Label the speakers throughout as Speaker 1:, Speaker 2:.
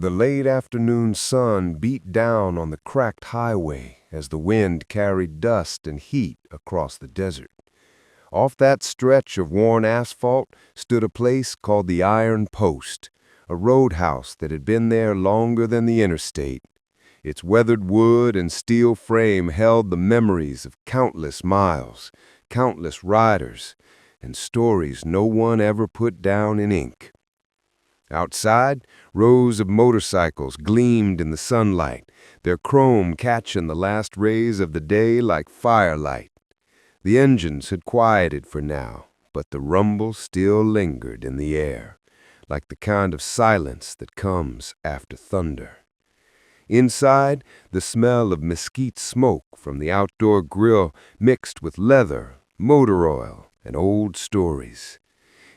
Speaker 1: The late afternoon sun beat down on the cracked highway as the wind carried dust and heat across the desert. Off that stretch of worn asphalt stood a place called the Iron Post, a roadhouse that had been there longer than the interstate. Its weathered wood and steel frame held the memories of countless miles, countless riders, and stories no one ever put down in ink. Outside, rows of motorcycles gleamed in the sunlight, their chrome catching the last rays of the day like firelight. The engines had quieted for now, but the rumble still lingered in the air, like the kind of silence that comes after thunder. Inside, the smell of mesquite smoke from the outdoor grill mixed with leather, motor oil, and old stories.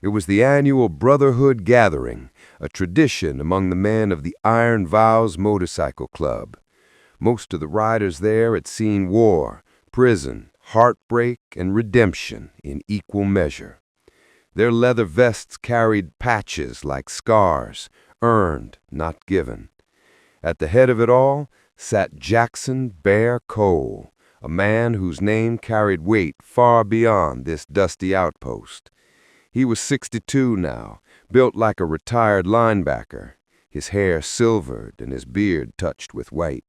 Speaker 1: It was the annual Brotherhood gathering, a tradition among the men of the Iron Vows Motorcycle Club. Most of the riders there had seen war, prison, heartbreak, and redemption in equal measure. Their leather vests carried patches like scars, earned, not given. At the head of it all sat Jackson Bear Cole, a man whose name carried weight far beyond this dusty outpost. He was 62 now, built like a retired linebacker, his hair silvered and his beard touched with white.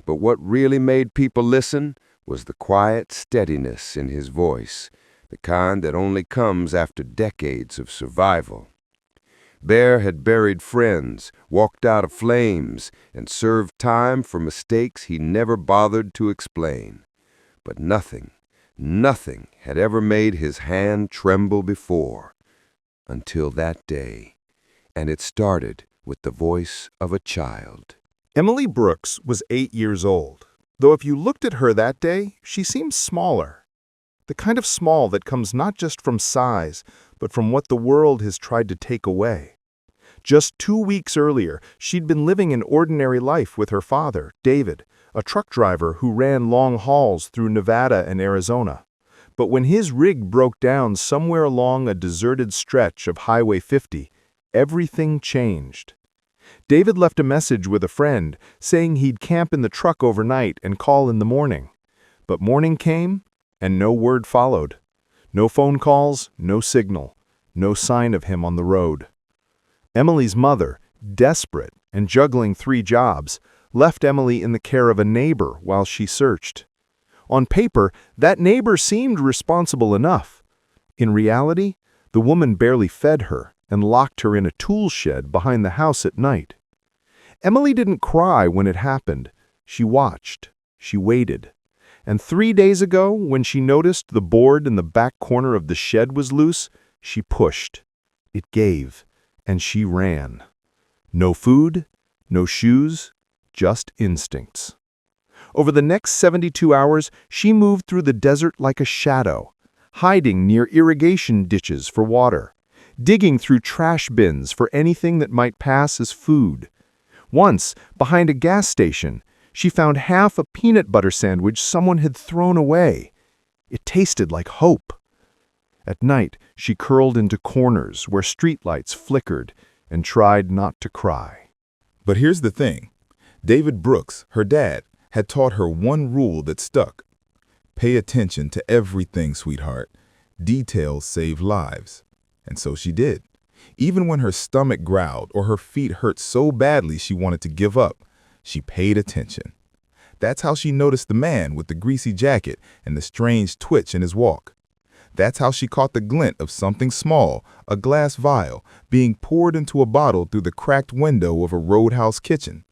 Speaker 1: But what really made people listen was the quiet steadiness in his voice, the kind that only comes after decades of survival. Bear had buried friends, walked out of flames, and served time for mistakes he never bothered to explain. But nothing had ever made his hand tremble before, until that day, and it started with the voice of a child.
Speaker 2: Emily Brooks was 8 years old, though if you looked at her that day, she seemed smaller. The kind of small that comes not just from size, but from what the world has tried to take away. Just 2 weeks earlier, she'd been living an ordinary life with her father, David, a truck driver who ran long hauls through Nevada and Arizona. But when his rig broke down somewhere along a deserted stretch of Highway 50, everything changed. David left a message with a friend saying he'd camp in the truck overnight and call in the morning. But morning came, and no word followed. No phone calls, no signal, no sign of him on the road. Emily's mother, desperate and juggling 3 jobs, left Emily in the care of a neighbor while she searched. On paper, that neighbor seemed responsible enough. In reality, the woman barely fed her and locked her in a tool shed behind the house at night. Emily didn't cry when it happened. She watched. She waited. And 3 days ago, when she noticed the board in the back corner of the shed was loose, she pushed. It gave, and she ran. No food, no shoes, just instincts. Over the next 72 hours, she moved through the desert like a shadow, hiding near irrigation ditches for water, digging through trash bins for anything that might pass as food. Once, behind a gas station, she found half a peanut butter sandwich someone had thrown away. It tasted like hope. At night, she curled into corners where streetlights flickered and tried not to cry.
Speaker 3: But here's the thing. David Brooks, her dad, had taught her one rule that stuck. Pay attention to everything, sweetheart. Details save lives. And so she did. Even when her stomach growled or her feet hurt so badly she wanted to give up, she paid attention. That's how she noticed the man with the greasy jacket and the strange twitch in his walk. That's how she caught the glint of something small, a glass vial, being poured into a bottle through the cracked window of a roadhouse kitchen.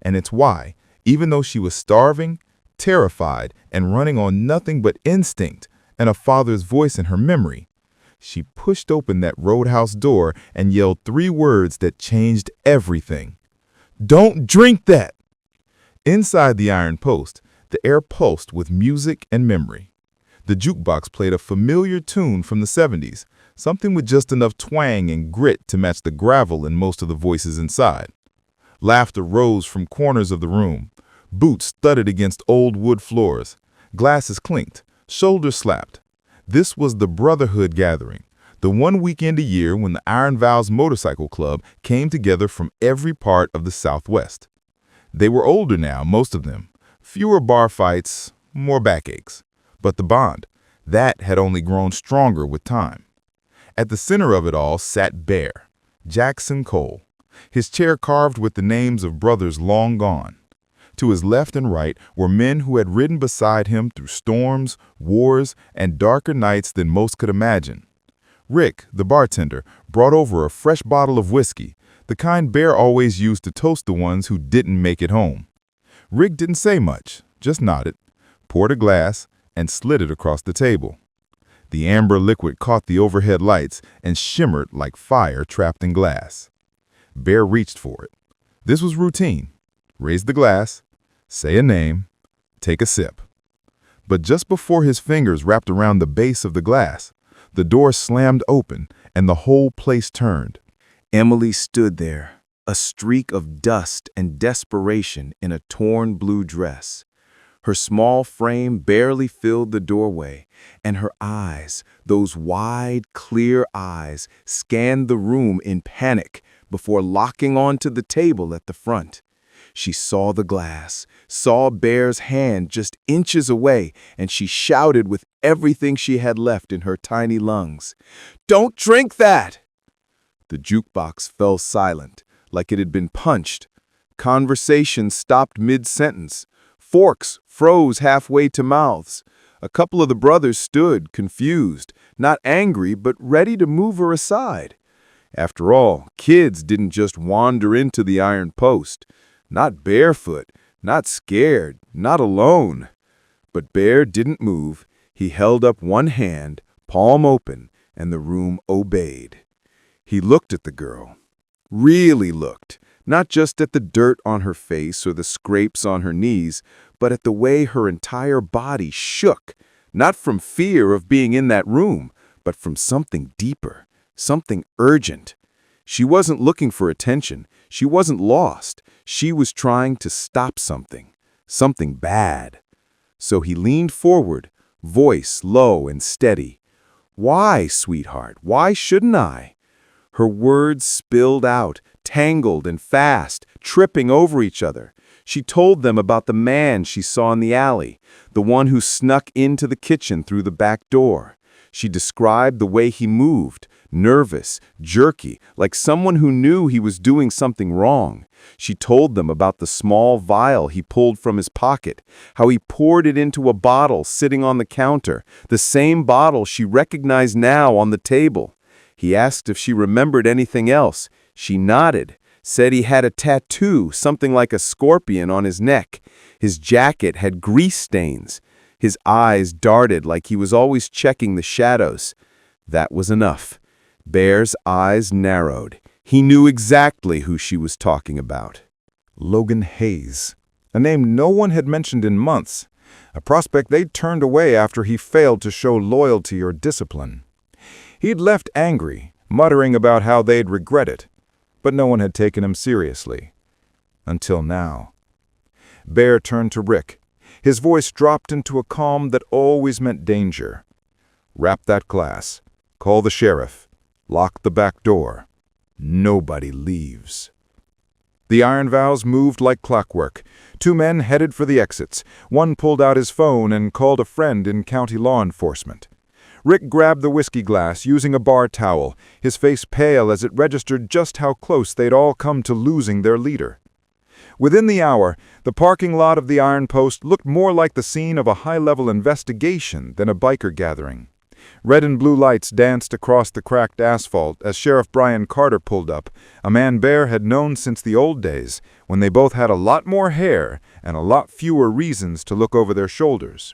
Speaker 3: And it's why, even though she was starving, terrified, and running on nothing but instinct and a father's voice in her memory, she pushed open that roadhouse door and yelled 3 words that changed everything. "Don't drink that!" Inside the Iron Post, the air pulsed with music and memory. The jukebox played a familiar tune from the 70s, something with just enough twang and grit to match the gravel in most of the voices inside. Laughter rose from corners of the room. Boots thudded against old wood floors. Glasses clinked. Shoulders slapped. This was the Brotherhood gathering, The one weekend a year when the Iron Vows Motorcycle Club came together from every part of the Southwest. They were older now, most of them. Fewer bar fights, more backaches. But the bond, that had only grown stronger with time. At the center of it all sat Bear, Jackson Cole, his chair carved with the names of brothers long gone. To his left and right were men who had ridden beside him through storms, wars, and darker nights than most could imagine. Rick, the bartender, brought over a fresh bottle of whiskey, the kind Bear always used to toast the ones who didn't make it home. Rick didn't say much, just nodded, poured a glass, and slid it across the table. The amber liquid caught the overhead lights and shimmered like fire trapped in glass. Bear reached for it. This was routine. Raise the glass, say a name, take a sip. But just before his fingers wrapped around the base of the glass, the door slammed open and the whole place turned.
Speaker 1: Emily stood there, a streak of dust and desperation in a torn blue dress. Her small frame barely filled the doorway, and her eyes, those wide, clear eyes, scanned the room in panic before locking onto the table at the front. She saw the glass, saw Bear's hand just inches away, and she shouted with everything she had left in her tiny lungs, "Don't drink that!" The jukebox fell silent, like it had been punched. Conversation stopped mid-sentence. Forks froze halfway to mouths. A couple of the brothers stood, confused, not angry, but ready to move her aside. After all, kids didn't just wander into the Iron Post. Not barefoot, not scared, not alone. But Bear didn't move. He held up one hand, palm open, and the room obeyed. He looked at the girl. Really looked. Not just at the dirt on her face or the scrapes on her knees, but at the way her entire body shook, not from fear of being in that room, but from something deeper, something urgent. She wasn't looking for attention. She wasn't lost. She was trying to stop something, something bad. So he leaned forward, voice low and steady. "Why, sweetheart? Why shouldn't I?" Her words spilled out, tangled and fast, tripping over each other. She told them about the man she saw in the alley, the one who snuck into the kitchen through the back door. She described the way he moved, nervous, jerky, like someone who knew he was doing something wrong. She told them about the small vial he pulled from his pocket, how he poured it into a bottle sitting on the counter, the same bottle she recognized now on the table. He asked if she remembered anything else. She nodded, said he had a tattoo, something like a scorpion, on his neck. His jacket had grease stains. His eyes darted like he was always checking the shadows. That was enough. Bear's eyes narrowed. He knew exactly who she was talking about.
Speaker 2: Logan Hayes, a name no one had mentioned in months, a prospect they'd turned away after he failed to show loyalty or discipline. He'd left angry, muttering about how they'd regret it, but no one had taken him seriously. Until now. Bear turned to Rick. His voice dropped into a calm that always meant danger. "Wrap that glass. Call the sheriff. Lock the back door. Nobody leaves." The Iron Vows moved like clockwork. Two men headed for the exits. One pulled out his phone and called a friend in county law enforcement. Rick grabbed the whiskey glass using a bar towel, his face pale as it registered just how close they'd all come to losing their leader. Within the hour, the parking lot of the Iron Post looked more like the scene of a high-level investigation than a biker gathering. Red and blue lights danced across the cracked asphalt as Sheriff Brian Carter pulled up, a man Bear had known since the old days, when they both had a lot more hair and a lot fewer reasons to look over their shoulders.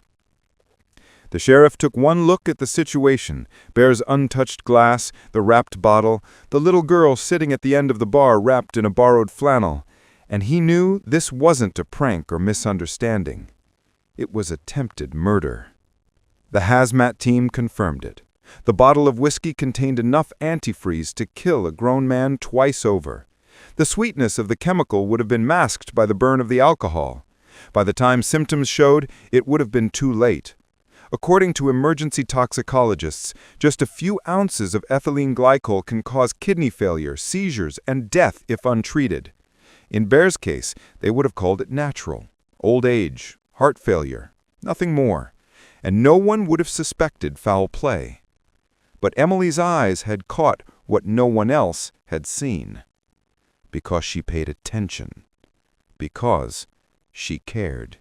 Speaker 2: The sheriff took one look at the situation, Bear's untouched glass, the wrapped bottle, the little girl sitting at the end of the bar wrapped in a borrowed flannel, and he knew this wasn't a prank or misunderstanding. It was attempted murder. The hazmat team confirmed it. The bottle of whiskey contained enough antifreeze to kill a grown man twice over. The sweetness of the chemical would have been masked by the burn of the alcohol. By the time symptoms showed, it would have been too late.
Speaker 4: According to emergency toxicologists, just a few ounces of ethylene glycol can cause kidney failure, seizures, and death if untreated. In Bear's case, they would have called it natural, old age, heart failure, nothing more, and no one would have suspected foul play. But Emily's eyes had caught what no one else had seen. Because she paid attention. Because she cared.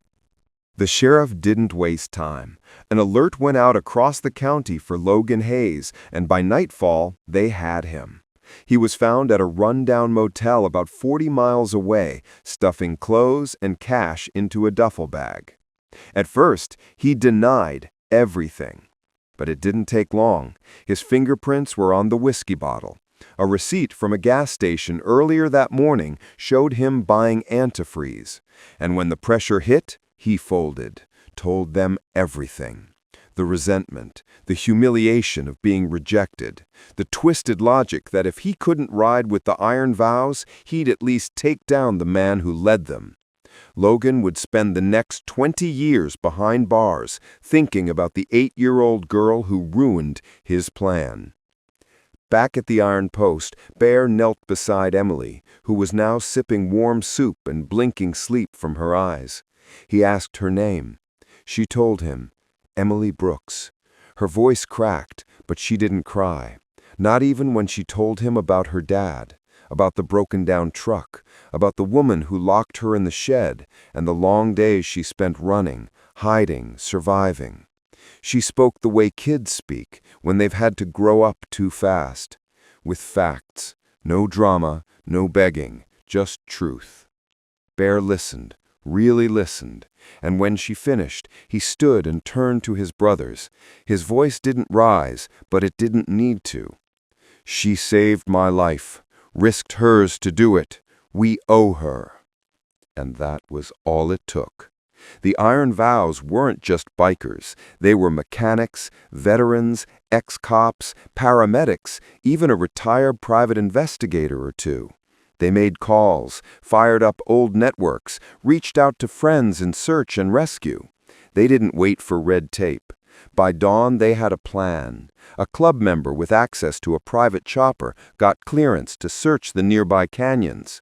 Speaker 1: The sheriff didn't waste time. An alert went out across the county for Logan Hayes, and by nightfall, they had him. He was found at a run-down motel about 40 miles away, stuffing clothes and cash into a duffel bag. At first, he denied everything. But it didn't take long. His fingerprints were on the whiskey bottle. A receipt from a gas station earlier that morning showed him buying antifreeze. And when the pressure hit, he folded, told them everything. The resentment, the humiliation of being rejected, the twisted logic that if he couldn't ride with the iron vows, he'd at least take down the man who led them. Logan would spend the next 20 years behind bars thinking about the 8-year-old girl who ruined his plan. Back at the Iron Post, Bear knelt beside Emily, who was now sipping warm soup and blinking sleep from her eyes. He asked her name. She told him, Emily Brooks. Her voice cracked, but she didn't cry, not even when she told him about her dad, about the broken-down truck, about the woman who locked her in the shed, and the long days she spent running, hiding, surviving. She spoke the way kids speak when they've had to grow up too fast, with facts, no drama, no begging, just truth. Bear listened, really listened, and when she finished, he stood and turned to his brothers. His voice didn't rise, but it didn't need to. She saved my life, risked hers to do it. We owe her. And that was all it took. The Iron Vows weren't just bikers. They were mechanics, veterans, ex-cops, paramedics, even a retired private investigator or two. They made calls, fired up old networks, reached out to friends in search and rescue. They didn't wait for red tape. By dawn, they had a plan. A club member with access to a private chopper got clearance to search the nearby canyons.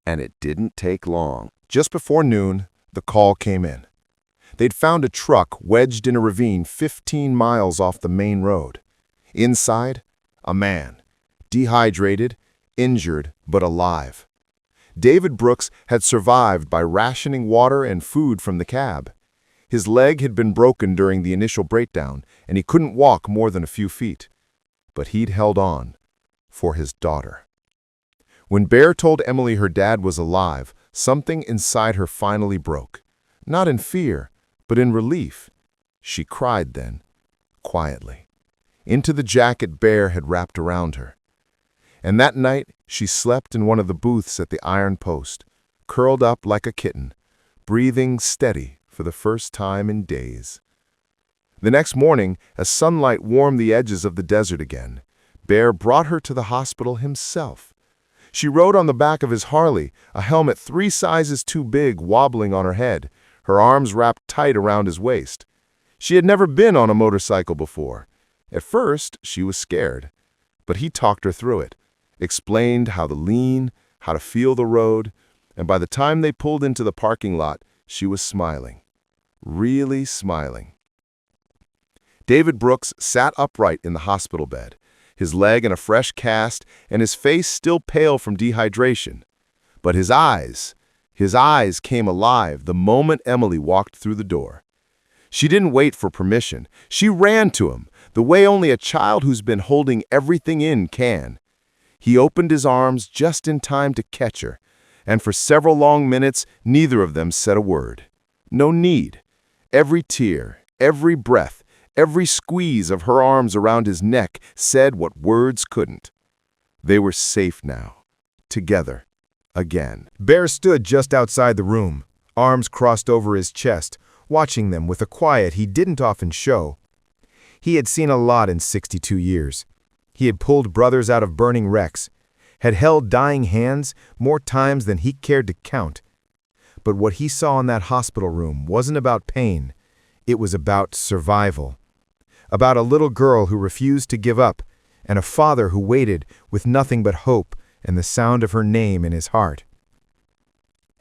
Speaker 1: And it didn't take long.
Speaker 2: Just before noon, the call came in. They'd found a truck wedged in a ravine 15 miles off the main road. Inside, a man, dehydrated, injured, but alive. David Brooks had survived by rationing water and food from the cab. His leg had been broken during the initial breakdown, and he couldn't walk more than a few feet. But he'd held on for his daughter. When Bear told Emily her dad was alive, something inside her finally broke. Not in fear, but in relief. She cried then, quietly, into the jacket Bear had wrapped around her. And that night, she slept in one of the booths at the Iron Post, curled up like a kitten, breathing steady for the first time in days. The next morning, as sunlight warmed the edges of the desert again, Bear brought her to the hospital himself. She rode on the back of his Harley, a helmet 3 sizes too big wobbling on her head, her arms wrapped tight around his waist. She had never been on a motorcycle before. At first, she was scared, but he talked her through it, explained how to lean, how to feel the road, and by the time they pulled into the parking lot, she was smiling, really smiling. David Brooks sat upright in the hospital bed, his leg in a fresh cast and his face still pale from dehydration. But his eyes came alive the moment Emily walked through the door. She didn't wait for permission. She ran to him, the way only a child who's been holding everything in can. He opened his arms just in time to catch her, and for several long minutes, neither of them said a word. No need. Every tear, every breath, every squeeze of her arms around his neck said what words couldn't. They were safe now, together, again. Bear stood just outside the room, arms crossed over his chest, watching them with a quiet he didn't often show. He had seen a lot in 62 years. He had pulled brothers out of burning wrecks, had held dying hands more times than he cared to count. But what he saw in that hospital room wasn't about pain. It was about survival. About a little girl who refused to give up, and a father who waited with nothing but hope and the sound of her name in his heart.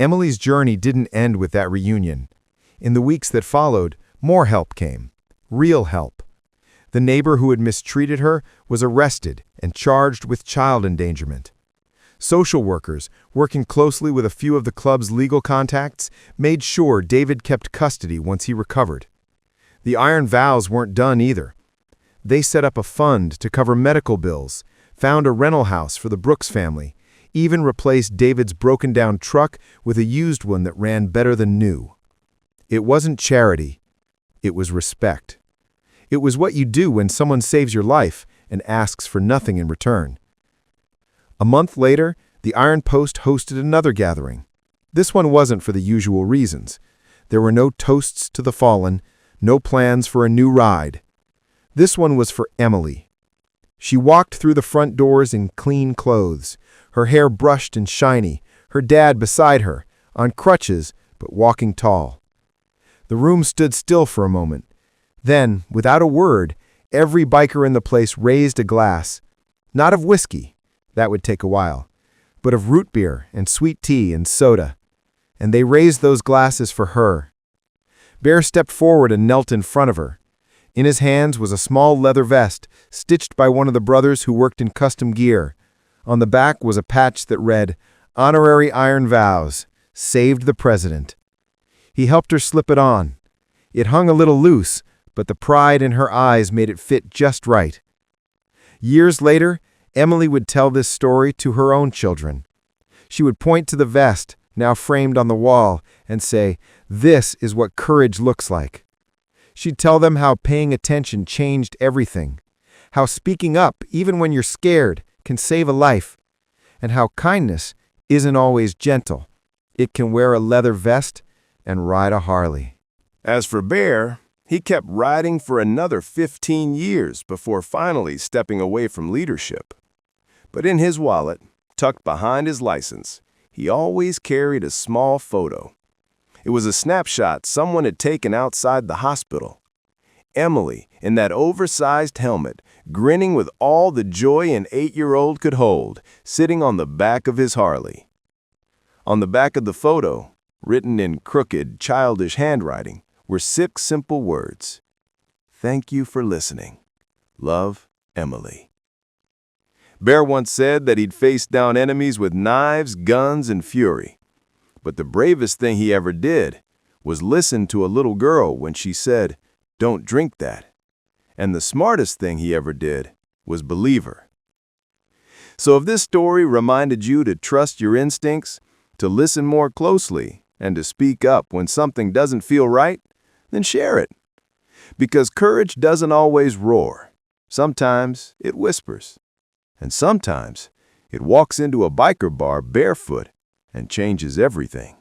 Speaker 2: Emily's journey didn't end with that reunion. In the weeks that followed, more help came. Real help. The neighbor who had mistreated her was arrested and charged with child endangerment. Social workers, working closely with a few of the club's legal contacts, made sure David kept custody once he recovered. The iron vows weren't done either. They set up a fund to cover medical bills, found a rental house for the Brooks family, even replaced David's broken-down truck with a used one that ran better than new. It wasn't charity. It was respect. It was what you do when someone saves your life and asks for nothing in return. A month later, the Iron Post hosted another gathering. This one wasn't for the usual reasons. There were no toasts to the fallen, no plans for a new ride. This one was for Emily. She walked through the front doors in clean clothes, her hair brushed and shiny, her dad beside her, on crutches but walking tall. The room stood still for a moment. Then, without a word, every biker in the place raised a glass, not of whiskey, that would take a while, but of root beer and sweet tea and soda. And they raised those glasses for her. Bear stepped forward and knelt in front of her. In his hands was a small leather vest, stitched by one of the brothers who worked in custom gear. On the back was a patch that read, "Honorary Iron Vows, saved the President." He helped her slip it on. It hung a little loose, but the pride in her eyes made it fit just right. Years later, Emily would tell this story to her own children. She would point to the vest, now framed on the wall, and say, "This is what courage looks like." She'd tell them how paying attention changed everything, how speaking up, even when you're scared, can save a life, and how kindness isn't always gentle. It can wear a leather vest and ride a Harley.
Speaker 1: As for Bear, he kept riding for another 15 years before finally stepping away from leadership. But in his wallet, tucked behind his license, he always carried a small photo. It was a snapshot someone had taken outside the hospital. Emily, in that oversized helmet, grinning with all the joy an 8-year-old could hold, sitting on the back of his Harley. On the back of the photo, written in crooked, childish handwriting, were 6 simple words. "Thank you for listening. Love, Emily." Bear once said that he'd faced down enemies with knives, guns, and fury. But the bravest thing he ever did was listen to a little girl when she said, "Don't drink that." And the smartest thing he ever did was believe her. So if this story reminded you to trust your instincts, to listen more closely, and to speak up when something doesn't feel right, then share it. Because courage doesn't always roar. Sometimes it whispers. And sometimes it walks into a biker bar barefoot and changes everything.